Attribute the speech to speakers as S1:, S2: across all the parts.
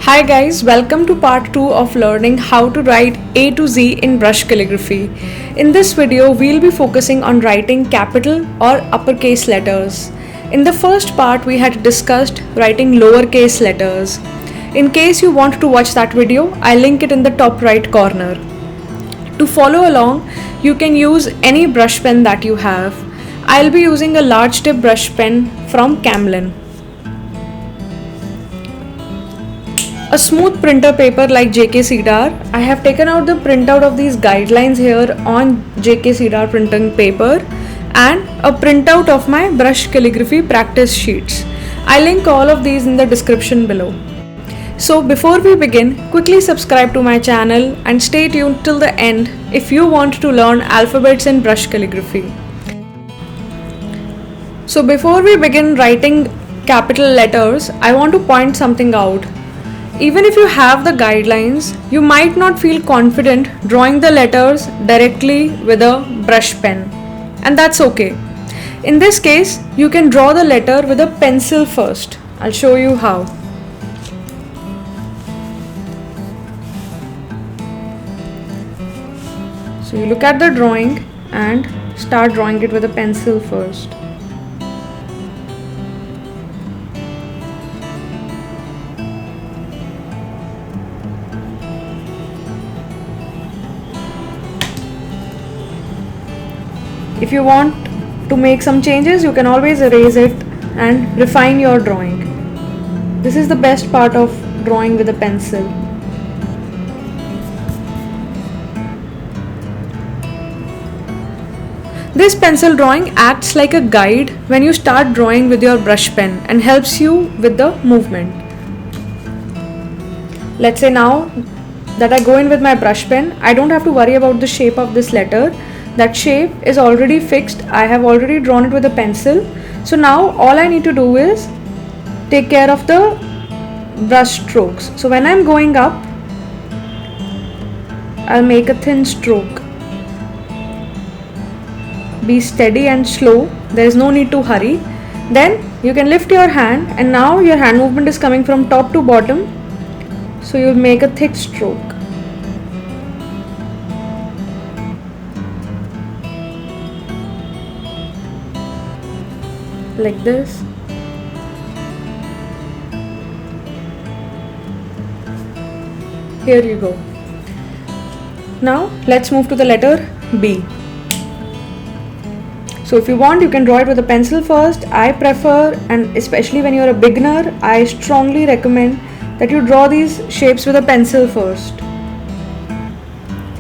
S1: Hi guys, welcome to part 2 of learning how to write A to Z in brush calligraphy. In this video, we'll be focusing on writing capital or uppercase letters. In the first part, we had discussed writing lowercase letters. In case you want to watch that video, I'll link it in the top right corner. To follow along, you can use any brush pen that you have. I'll be using a large tip brush pen from Camlin. A smooth printer paper like JK Cedar. I have taken out the printout of these guidelines here on JK Cedar printing paper and a printout of my brush calligraphy practice sheets. I'll link all of these in the description below. So before we begin, quickly subscribe to my channel and stay tuned till the end if you want to learn alphabets in brush calligraphy. So before we begin writing capital letters, I want to point something out. Even if you have the guidelines, you might not feel confident drawing the letters directly with a brush pen, and that's okay. In this case, you can draw the letter with a pencil first. I'll show you how. So you look at the drawing and start drawing it with a pencil first. If you want to make some changes, you can always erase it and refine your drawing. This is the best part of drawing with a pencil. This pencil drawing acts like a guide when you start drawing with your brush pen and helps you with the movement. Let's say now that I go in with my brush pen, I don't have to worry about the shape of this letter. That shape is already fixed. I have already drawn it with a pencil. So now all I need to do is take care of the brush strokes. So when I'm going up, I'll make a thin stroke. Be steady and slow. There is no need to hurry. Then you can lift your hand and now your hand movement is coming from top to bottom. So you'll make a thick stroke. Like this. Here you go. Now let's move to the letter B. So if you want, you can draw it with a pencil first. I prefer, and especially when you're a beginner, I strongly recommend that you draw these shapes with a pencil first.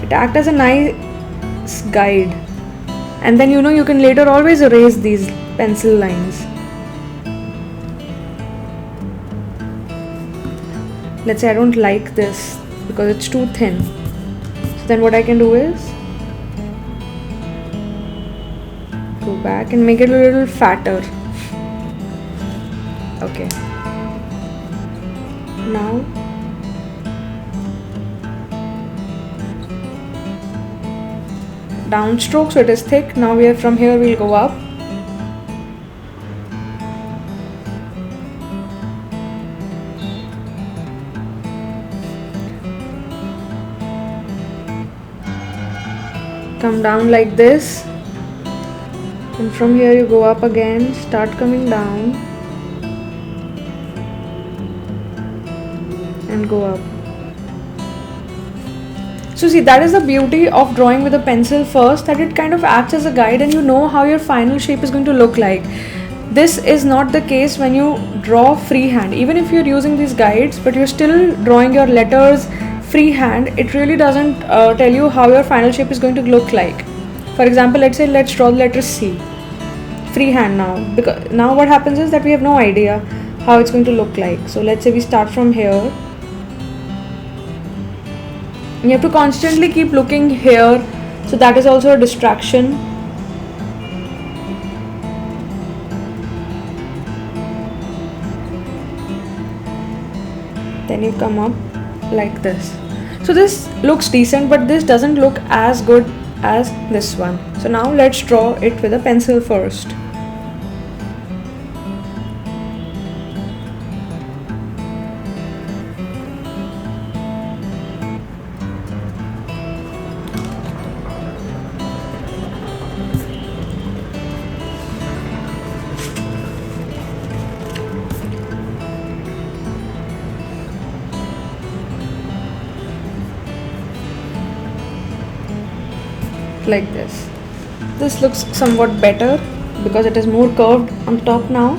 S1: It acts as a nice guide, and then you can later always erase these pencil lines. Let's say I don't like this because it's too thin. So then what I can do is go back and make it a little fatter. Okay. Now downstroke, so it is thick. Now from here we'll go up. Come down like this, and from here you go up again, start coming down and go up. So see, that is the beauty of drawing with a pencil first, that it kind of acts as a guide and you know how your final shape is going to look like. This is not the case when you draw freehand. Even if you're using these guides but you're still drawing your letters freehand, it really doesn't tell you how your final shape is going to look like. For example, let's draw the letter C freehand now, because now what happens is that we have no idea how it's going to look like. So let's say we start from here. You have to constantly keep looking here, so that is also a distraction. Then you come up like this. So this looks decent, but this doesn't look as good as this one. So now let's draw it with a pencil first. like this. This looks somewhat better because it is more curved on top now.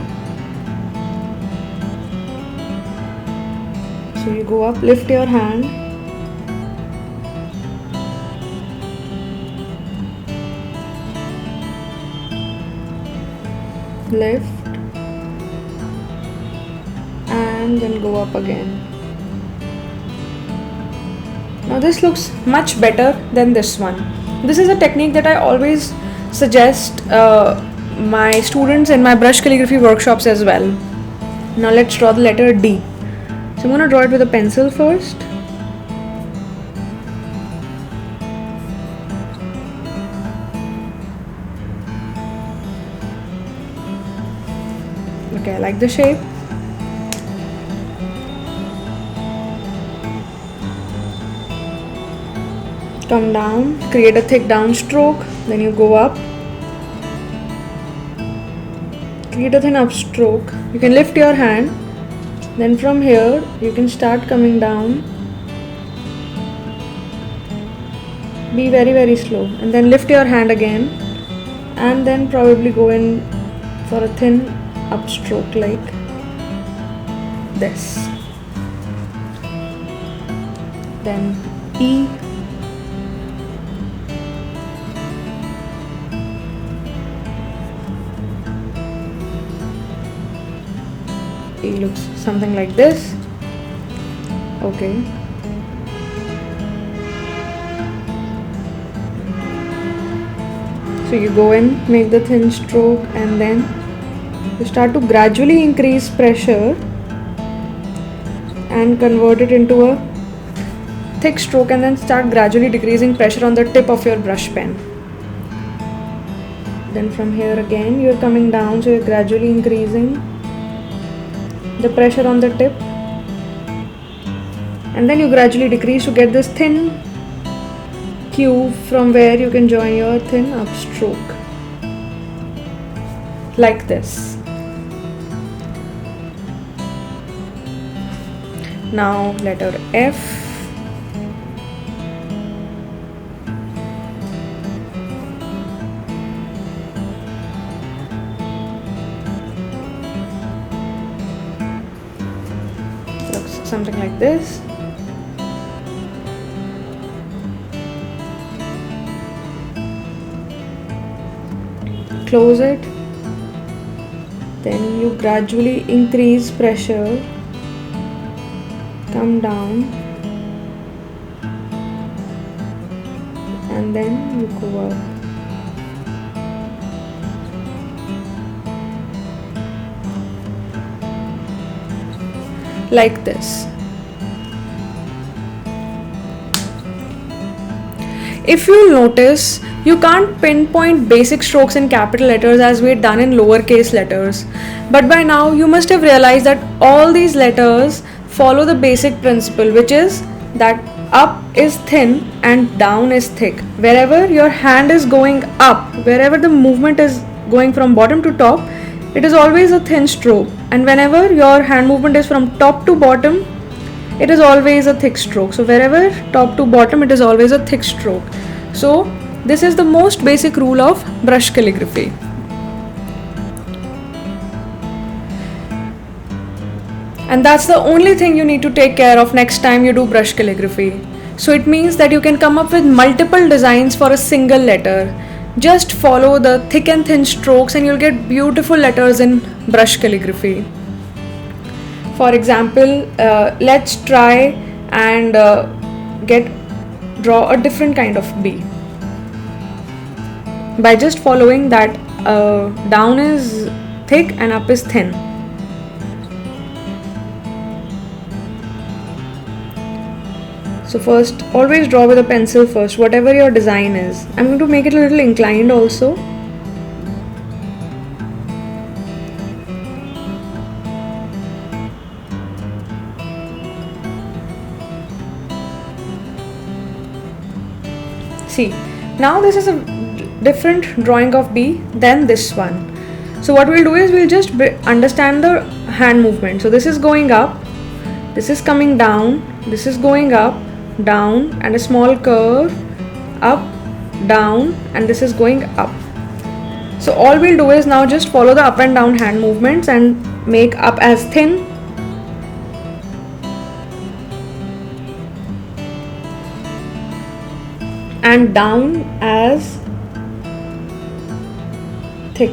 S1: So you go up, lift your hand, lift, and then go up again. Now this looks much better than this one. This is a technique that I always suggest my students in my brush calligraphy workshops as well. Now let's draw the letter D. So I'm going to draw it with a pencil first. Okay, I like the shape. Come down, create a thick down stroke, then you go up, create a thin up stroke. You can lift your hand, then from here you can start coming down. Be very slow, and then lift your hand again, and then probably go in for a thin up stroke like this. Then E. E looks something like this. Okay. So you go in, make the thin stroke, and then you start to gradually increase pressure and convert it into a thick stroke, and then start gradually decreasing pressure on the tip of your brush pen. Then from here again you are coming down, so you are gradually increasing the pressure on the tip, and then you gradually decrease to get this thin cube from where you can join your thin up stroke like this. Now letter F. Looks something like this. Close it, then you gradually increase pressure, come down, and then you go up. Like this. If you notice, you can't pinpoint basic strokes in capital letters as we had done in lowercase letters. But by now you must have realized that all these letters follow the basic principle, which is that up is thin and down is thick. Wherever your hand is going up, wherever the movement is going from bottom to top, it is always a thin stroke. And whenever your hand movement is from top to bottom, it is always a thick stroke. So wherever top to bottom, it is always a thick stroke. So this is the most basic rule of brush calligraphy. And that's the only thing you need to take care of next time you do brush calligraphy. So it means that you can come up with multiple designs for a single letter. Just follow the thick and thin strokes and you'll get beautiful letters in brush calligraphy. For example, let's try and draw a different kind of B by just following that down is thick and up is thin. So first, always draw with a pencil first, whatever your design is. I'm going to make it a little inclined also. See, now this is a different drawing of B than this one. So what we'll do is we'll just understand the hand movement. So this is going up, this is coming down, this is going up, down, and a small curve, up, down, and this is going up. So all we'll do is now just follow the up and down hand movements and make up as thin, and down as thick.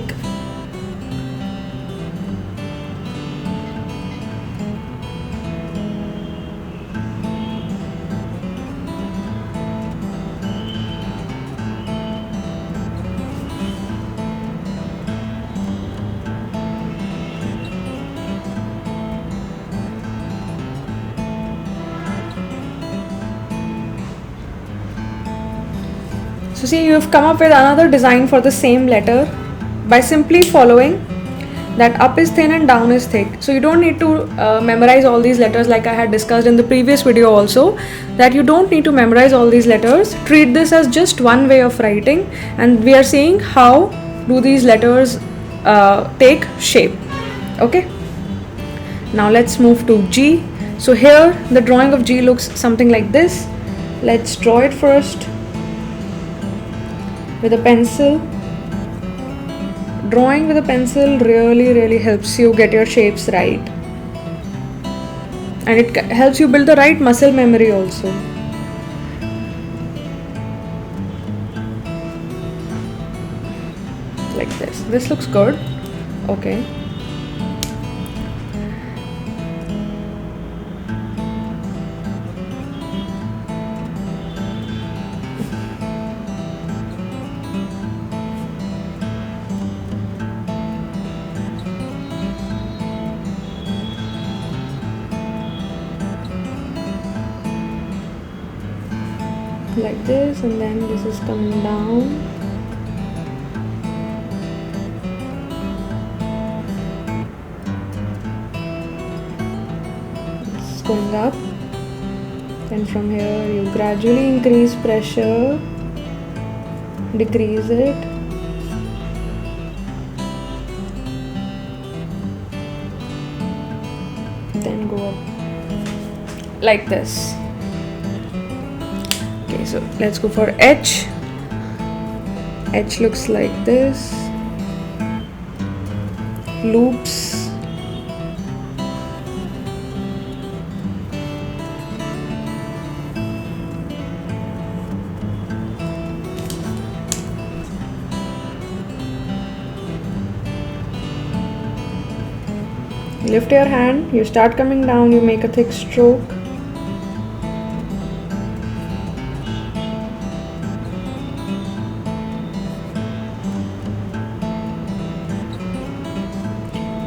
S1: So see, you've come up with another design for the same letter by simply following that up is thin and down is thick. So you don't need to memorize all these letters, like I had discussed in the previous video also, that you don't need to memorize all these letters. Treat this as just one way of writing, and we are seeing how do these letters take shape. Okay, now let's move to G. So here the drawing of G looks something like this. Let's draw it first with a pencil. Drawing with a pencil really helps you get your shapes right, and it helps you build the right muscle memory also. Like this. This looks good. Okay. Like this, and then this is coming down. It's going up, and from here you gradually increase pressure, decrease it, then go up like this. So let's go for H. H looks like this. Loops. Lift your hand, you start coming down, you make a thick stroke.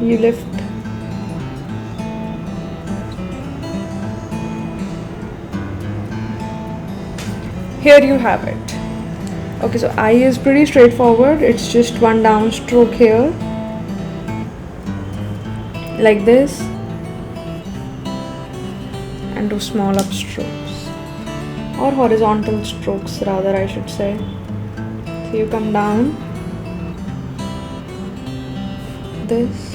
S1: You lift. Here you have it. Okay, so I is pretty straightforward. It's just one down stroke here, like this, and two small up strokes, or horizontal strokes rather, I should say. So you come down, this.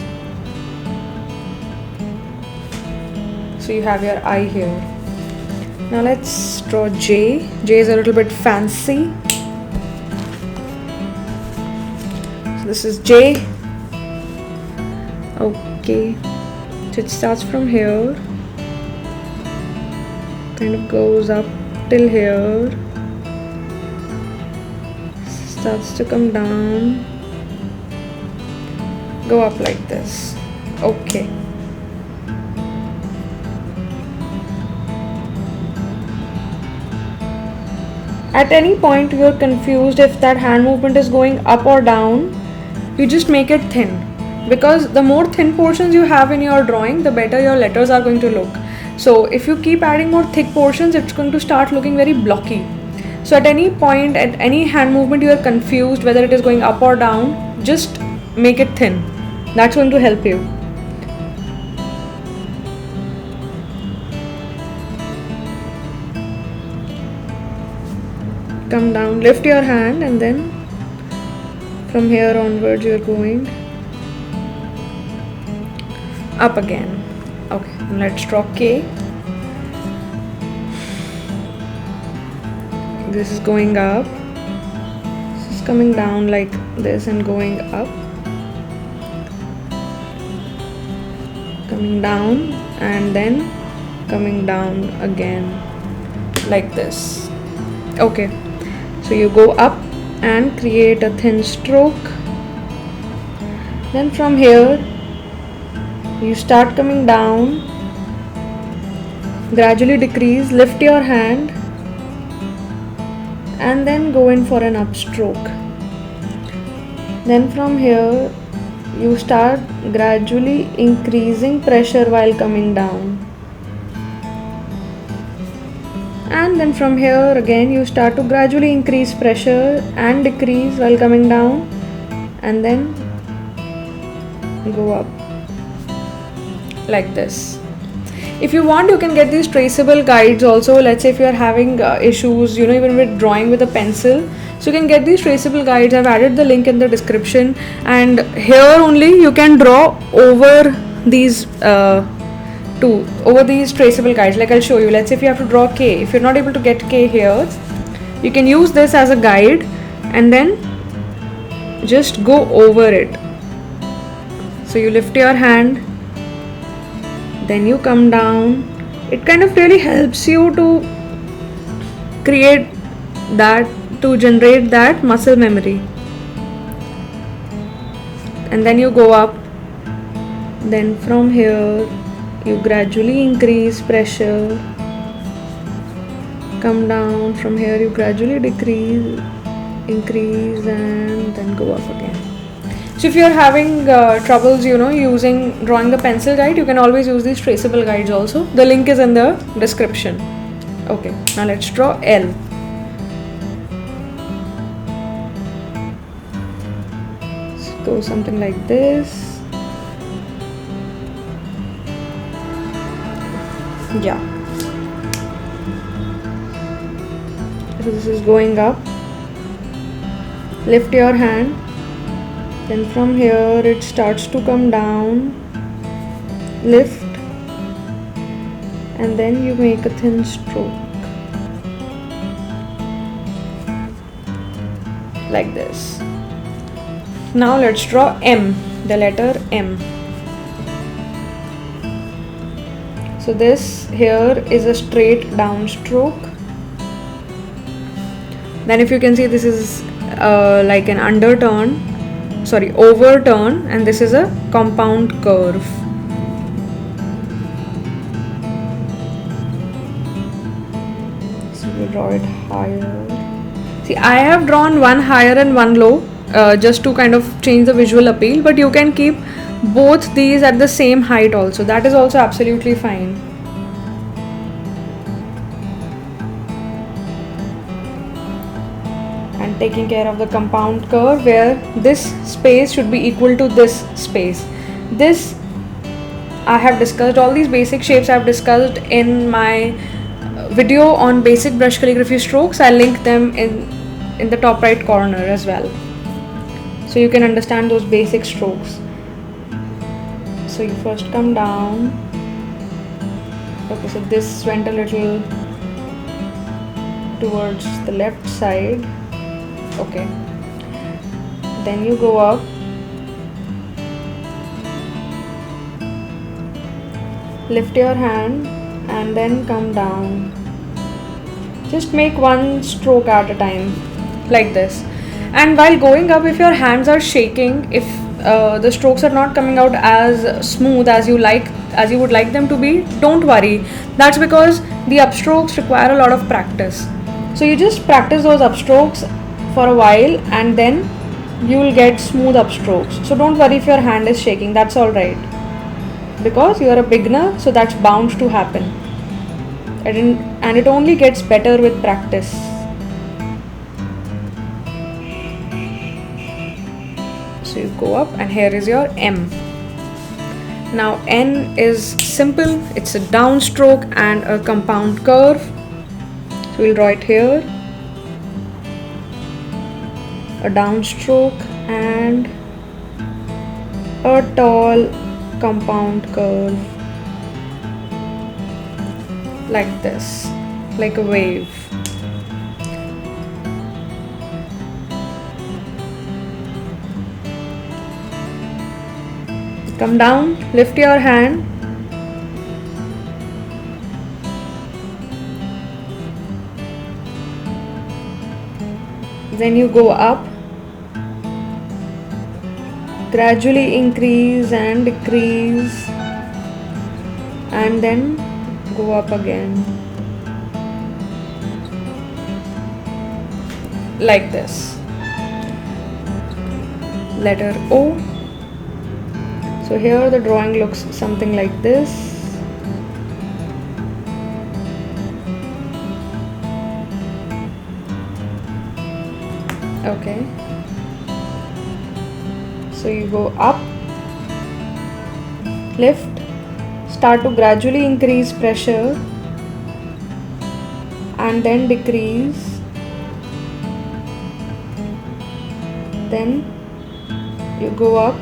S1: So you have your I here. Now let's draw J. J is a little bit fancy. So this is J. Okay. So it starts from here, kind of goes up till here, starts to come down, go up like this. Okay. At any point you're confused if that hand movement is going up or down, you just make it thin, because the more thin portions you have in your drawing, the better your letters are going to look. So if you keep adding more thick portions, it's going to start looking very blocky. So at any point, at any hand movement you are confused whether it is going up or down, just make it thin. That's going to help you. Come down, lift your hand, and then from here onwards you're going up again. Okay, let's draw K. This is going up, coming down like this and going up, coming down, and then coming down again like this. Okay, so you go up and create a thin stroke. Then from here you start coming down, gradually decrease, lift your hand, and then go in for an upstroke. Then from here you start gradually increasing pressure while coming down, and then from here again you start to gradually increase pressure and decrease while coming down, and then go up like this. If you want, you can get these traceable guides also. Let's say if you are having issues, even with drawing with a pencil, so you can get these traceable guides. I've added the link in the description, and here only you can draw over these over these traceable guides. Like I'll show you. Let's say if you have to draw K, if you're not able to get K here, you can use this as a guide and then just go over it. So you lift your hand, then you come down. It kind of really helps you to create that, to generate that muscle memory. And then you go up, then from here you gradually increase pressure, come down, from here you gradually decrease, increase, and then go up again. So if you are having troubles, drawing the pencil guide, you can always use these traceable guides also. The link is in the description. Okay, now let's draw L. Let's go something like this. Yeah. So this is going up. Lift your hand. Then from here it starts to come down, lift, and then you make a thin stroke like this. Now let's draw M, the letter M. So this here is a straight down stroke. Then if you can see, this is like an overturn, and this is a compound curve. So we draw it higher. See, I have drawn one higher and one low just to kind of change the visual appeal, but you can keep both these at the same height also. That is also absolutely fine. And taking care of the compound curve, where this space should be equal to this space. This I have discussed, all these basic shapes I have discussed in my video on basic brush calligraphy strokes. I'll link them in the top right corner as well, so you can understand those basic strokes. So you first come down. Okay, so this went a little towards the left side. Okay, then you go up, lift your hand, and then come down. Just make one stroke at a time like this. And while going up, if your hands are shaking, if the strokes are not coming out as smooth as you would like them to be, don't worry. That's because the upstrokes require a lot of practice. So you just practice those upstrokes for a while, and then you will get smooth upstrokes. So don't worry if your hand is shaking, that's alright, because you are a beginner, so that's bound to happen, and it only gets better with practice. So you go up, and here is your M. Now N is simple, it's a downstroke and a compound curve. So we'll draw it here, a downstroke and a tall compound curve like this, like a wave. Come down, lift your hand. Then you go up. Gradually increase and decrease. And then go up again. Like this. Letter O. So here the drawing looks something like this. Okay. So you go up, lift, start to gradually increase pressure and then decrease. Then you go up.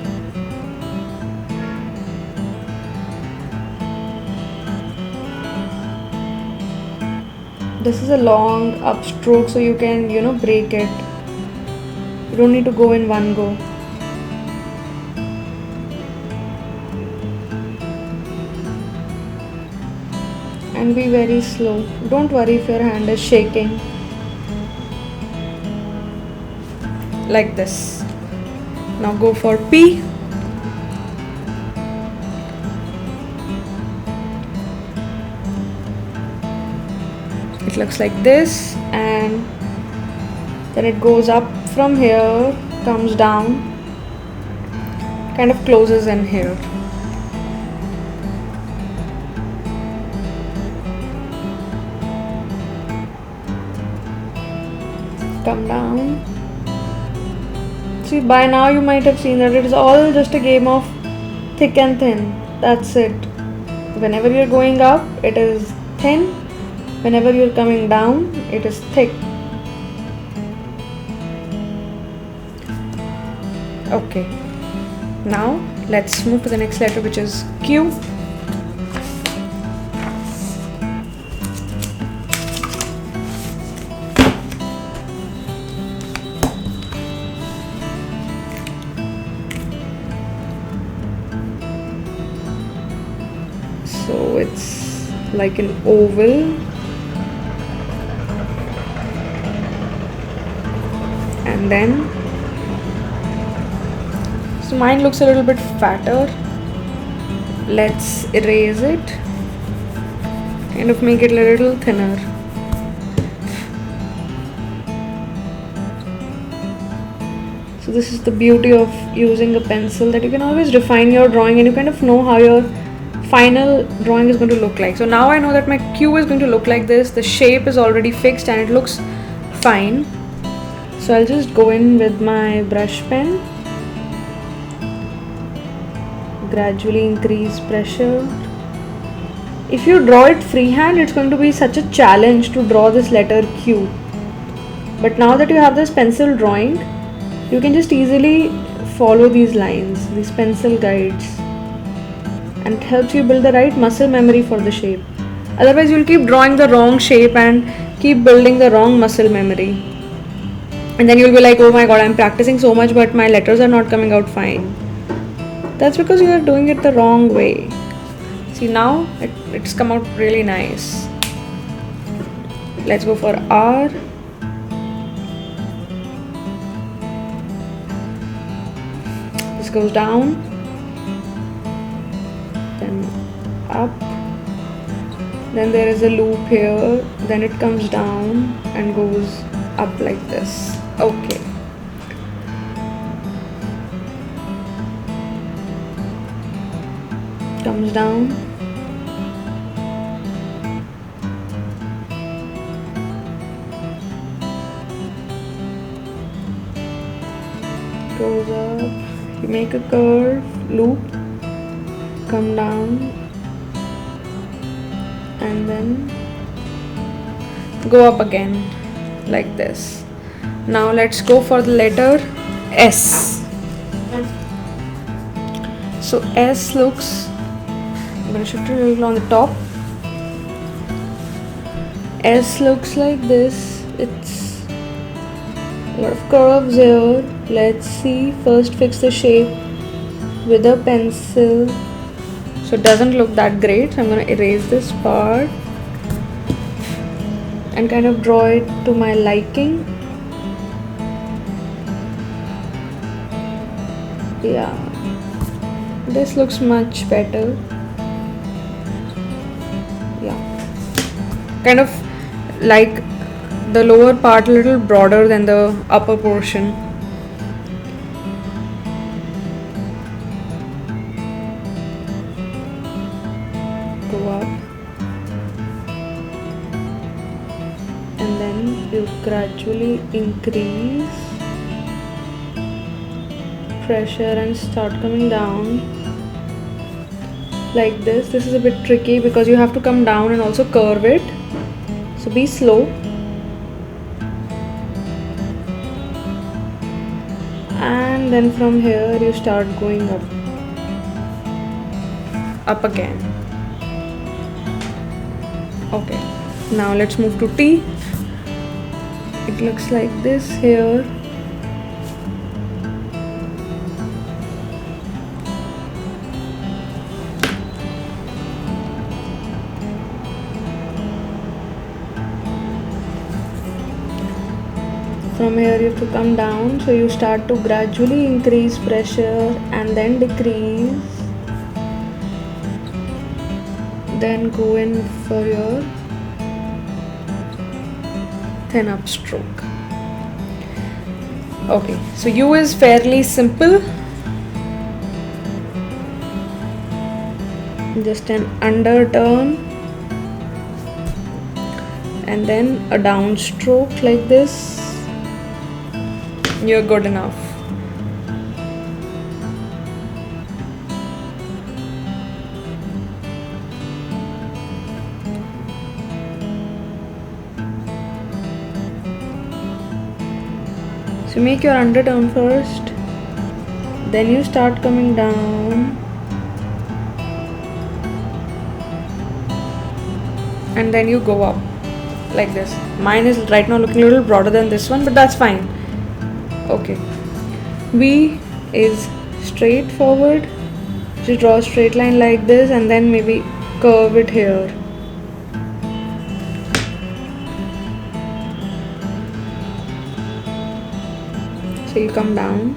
S1: This is a long upstroke, so you can, break it. You don't need to go in one go. And be very slow. Don't worry if your hand is shaking. Like this. Now go for P. It looks like this, and then it goes up from here, comes down, kind of closes in here. Come down. See, by now you might have seen that it is all just a game of thick and thin. That's it. Whenever you're going up, it is thin. Whenever you're coming down, it is thick. Okay. Now let's move to the next letter, which is Q. So it's like an oval. And then, so mine looks a little bit fatter. Let's erase it, kind of make it a little thinner. So this is the beauty of using a pencil, that you can always refine your drawing and you kind of know how your final drawing is going to look like. So now I know that my Q is going to look like this. The shape is already fixed and it looks fine. So I'll just go in with my brush pen, gradually increase pressure. If you draw it freehand, it's going to be such a challenge to draw this letter Q. But now that you have this pencil drawing, you can just easily follow these lines, these pencil guides, and it helps you build the right muscle memory for the shape. Otherwise, you'll keep drawing the wrong shape and keep building the wrong muscle memory. And then you'll be like, oh my god, I'm practicing so much but my letters are not coming out fine. That's because you are doing it the wrong way. See, now it's come out really nice. Let's go for R. This goes down, then up, then there is a loop here, then it comes down and goes up like this. Okay. Comes down. Goes up. You make a curve, loop, come down, and then go up again like this. Now let's go for the letter S. So S looks, I'm going to shift it a little on the top. S looks like this. It's a lot of curves here. Let's see, first fix the shape, with a pencil. So it doesn't look that great, so I'm going to erase this part and kind of draw it to my liking. Yeah, this looks much better. Yeah, kind of like the lower part a little broader than the upper portion. Go up, and then you gradually increase pressure and start coming down like this. This is a bit tricky because you have to come down and also curve it, so be slow. And then from here you start going up again. Okay, now let's move to T. It looks like this here. From here you have to come down, so you start to gradually increase pressure and then decrease, then go in for your thin up stroke. Okay, so U is fairly simple, just an underturn and then a downstroke like this. You're good enough. So make your underturn first, then you start coming down and then you go up like this. Mine is right now looking a little broader than this one, but that's fine. Okay, V is straightforward. Just draw a straight line like this and then maybe curve it here. So you come down.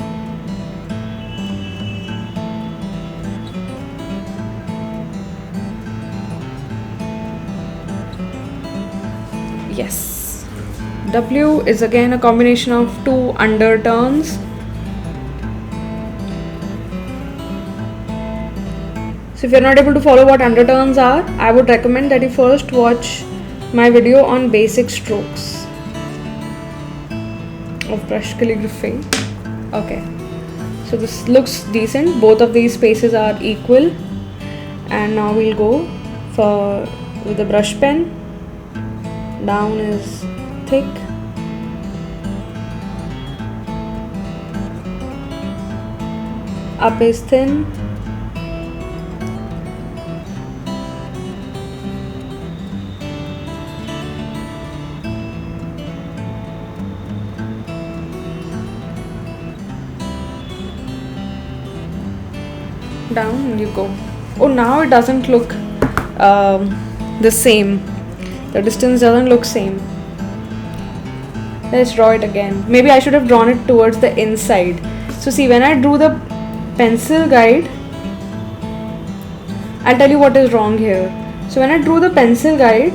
S1: Yes. W is again a combination of two underturns. So if you're not able to follow what underturns are, I would recommend that you first watch my video on basic strokes of brush calligraphy. Okay, so this looks decent. Both of these spaces are equal, and now we'll go for with the brush pen. Down is thick, up is thin, down and you go. Oh, now it doesn't look the same. The distance doesn't look same. Let's draw it again. Maybe I should have drawn it towards the inside. So see, when I drew the pencil guide, I'll tell you what is wrong here. So when I drew the pencil guide,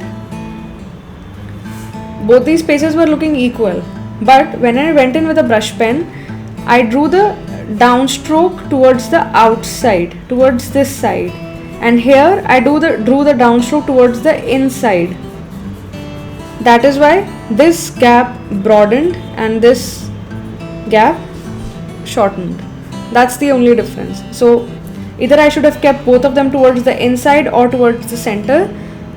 S1: both these spaces were looking equal. But when I went in with a brush pen, I drew the downstroke towards the outside, towards this side. And here I drew the downstroke towards the inside. That is why this gap broadened and this gap shortened. That's the only difference. So either I should have kept both of them towards the inside or towards the center,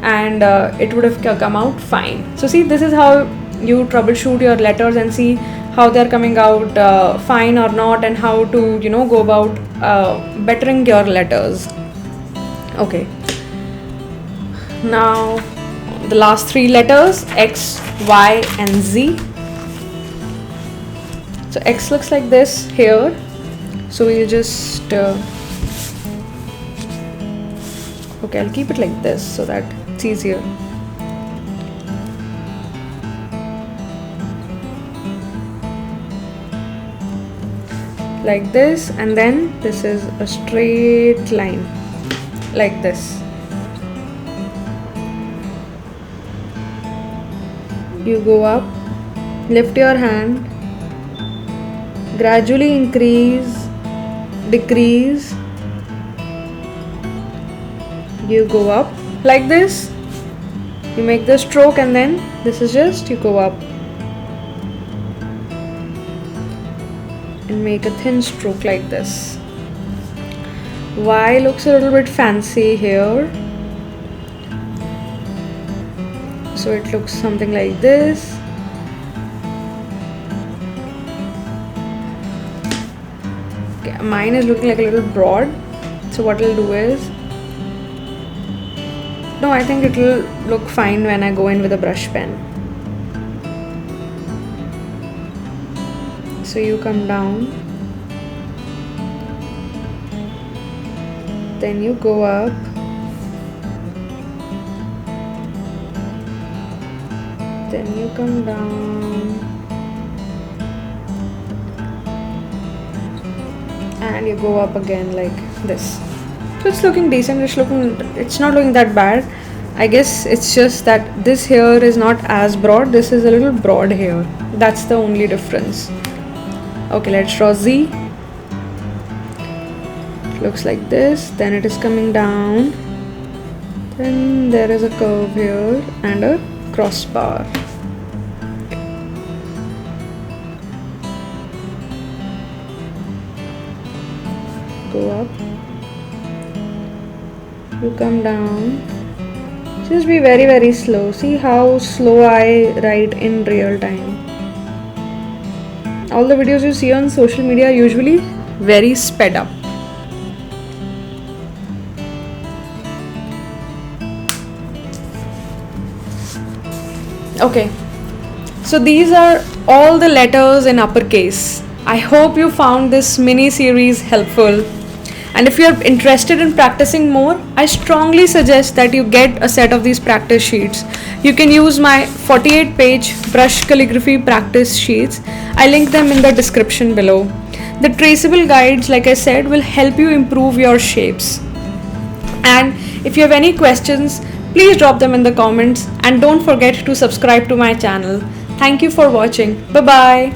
S1: and it would have come out fine. So see, this is how you troubleshoot your letters and see how they're coming out fine or not, and how to go about bettering your letters. Okay, now the last three letters, X, Y and Z. So X looks like this here, so we'll just Okay, I'll keep it like this so that it's easier. Like this, and then this is a straight line like this. You go up, lift your hand, gradually increase, decrease. You go up like this, you make the stroke, and then this is just you go up and make a thin stroke like this. Y looks a little bit fancy here, so it looks something like this. Okay, mine is looking like a little broad, so what I'll do is, no, I think it will look fine when I go in with a brush pen. So you come down, then you go up, then you come down, and you go up again like this. So it's looking decent, it's not looking that bad. I guess it's just that this hair is not as broad, this is a little broad here. That's the only difference. Okay, let's draw Z. It looks like this, then it is coming down, then there is a curve here and a crossbar. Go up, you come down, just be very very slow. See how slow I write in real time. All the videos you see on social media are usually very sped up. Okay, so these are all the letters in uppercase. I hope you found this mini series helpful. And if you are interested in practicing more, I strongly suggest that you get a set of these practice sheets. You can use my 48-page brush calligraphy practice sheets. I link them in the description below. The traceable guides, like I said, will help you improve your shapes. And if you have any questions, please drop them in the comments, and don't forget to subscribe to my channel. Thank you for watching. Bye bye.